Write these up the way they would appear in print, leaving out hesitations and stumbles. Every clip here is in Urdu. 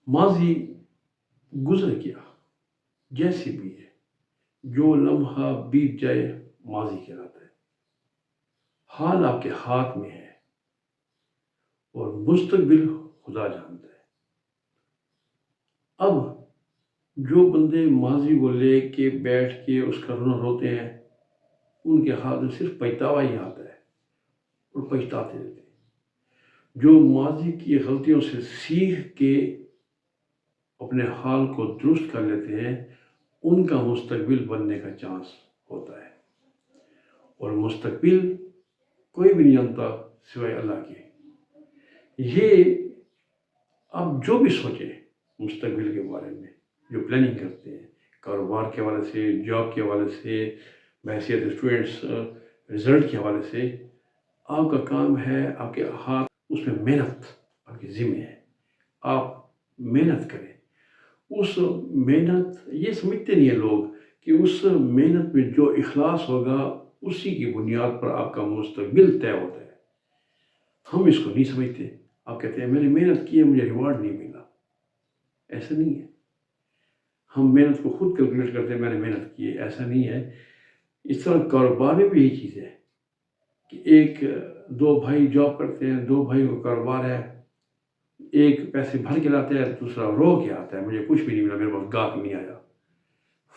ماضی گزر گیا جیسے بھی ہے، جو لمحہ بیت جائے ماضی کہلاتا ہے۔ حال آپ کے ہاتھ میں ہے اور مستقبل خدا جانتا ہے۔ اب جو بندے ماضی کو لے کے بیٹھ کے اس کا رونا روتے ہیں، ان کے ہاتھ میں صرف پچھتاوا ہی آتا ہے اور پچھتاتے رہتے ہیں۔ جو ماضی کی غلطیوں سے سیکھ کے اپنے حال کو درست کر لیتے ہیں، ان کا مستقبل بننے کا چانس ہوتا ہے، اور مستقبل کوئی بھی نہیں جانتا سوائے اللہ کے۔ یہ آپ جو بھی سوچیں مستقبل کے بارے میں، جو پلاننگ کرتے ہیں کاروبار کے حوالے سے، جاب کے حوالے سے، بحیثیت اسٹوڈنٹس رزلٹ کے حوالے سے، آپ کا کام ہے، آپ کے ہاتھ اس میں محنت آپ کے ذمہ ہے۔ آپ محنت کریں، اس محنت، یہ سمجھتے نہیں ہیں لوگ کہ اس محنت میں جو اخلاص ہوگا اسی کی بنیاد پر آپ کا مستقبل طے ہوتا ہے۔ ہم اس کو نہیں سمجھتے، آپ کہتے ہیں میں نے محنت کی ہے مجھے ریوارڈ نہیں ملا۔ ایسا نہیں ہے۔ ہم محنت کو خود کیلکولیٹ کرتے ہیں، میں نے محنت کی ہے، ایسا نہیں ہے۔ اس طرح کاروبار میں بھی یہی چیز ہے کہ ایک دو بھائی جاب کرتے ہیں، دو بھائی کو کاروبار ہے، ایک پیسے بھر کے لاتا ہے، دوسرا رو کے آتا ہے مجھے کچھ بھی نہیں ملا، میرے پاس گاہک نہیں آیا۔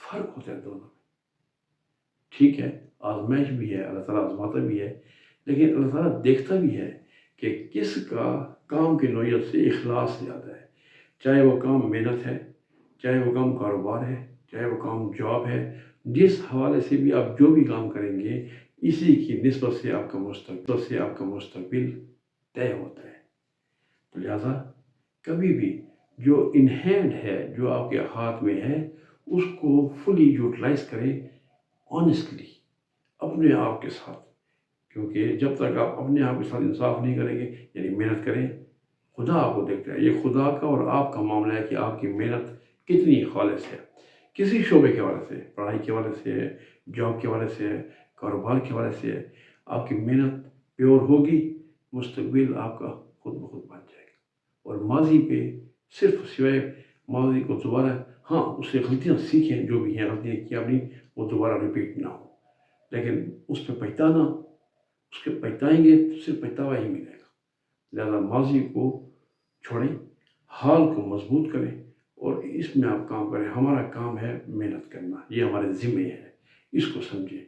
فرق ہوتا ہے دونوں میں۔ ٹھیک ہے، آزمائش بھی ہے، اللہ تعالیٰ آزماتا بھی ہے، لیکن اللہ تعالیٰ دیکھتا بھی ہے کہ کس کا کام کی نوعیت سے اخلاص زیادہ ہے۔ چاہے وہ کام محنت ہے، چاہے وہ کام کاروبار ہے، چاہے وہ کام جاب ہے، جس حوالے سے بھی آپ جو بھی کام کریں گے، اسی کی نسبت سے آپ کا مستقبل طے ہوتا ہے۔ تو لہٰذا کبھی بھی جو ان ہینڈ ہے، جو آپ کے ہاتھ میں ہے، اس کو فلی یوٹیلائز کریں آنیسٹلی اپنے آپ کے ساتھ، کیونکہ جب تک آپ اپنے آپ کے ساتھ انصاف نہیں کریں گے، یعنی محنت کریں، خدا آپ کو دیکھتا ہے۔ یہ خدا کا اور آپ کا معاملہ ہے کہ آپ کی محنت کتنی خالص ہے۔ کسی شعبے کے حوالے سے، پڑھائی کے حوالے سے، جاب کے حوالے سے، کاروبار کے حوالے سے، آپ کی محنت پیور ہوگی، مستقبل آپ کا خود بخود بن جائے گا۔ اور ماضی پہ صرف سوائے ماضی کو دوبارہ، ہاں اس سے غلطیاں سیکھیں، جو بھی ہیں غلطیاں کی اپنی وہ دوبارہ ریپیٹ نہ ہو، لیکن اس پہ پچھتانا، اس کے پچھتائیں گے تو صرف پچھتاوا ہی ملے گا۔ لہذا ماضی کو چھوڑیں، حال کو مضبوط کریں اور اس میں آپ کام کریں۔ ہمارا کام ہے محنت کرنا، یہ ہمارے ذمے ہے، اس کو سمجھیں۔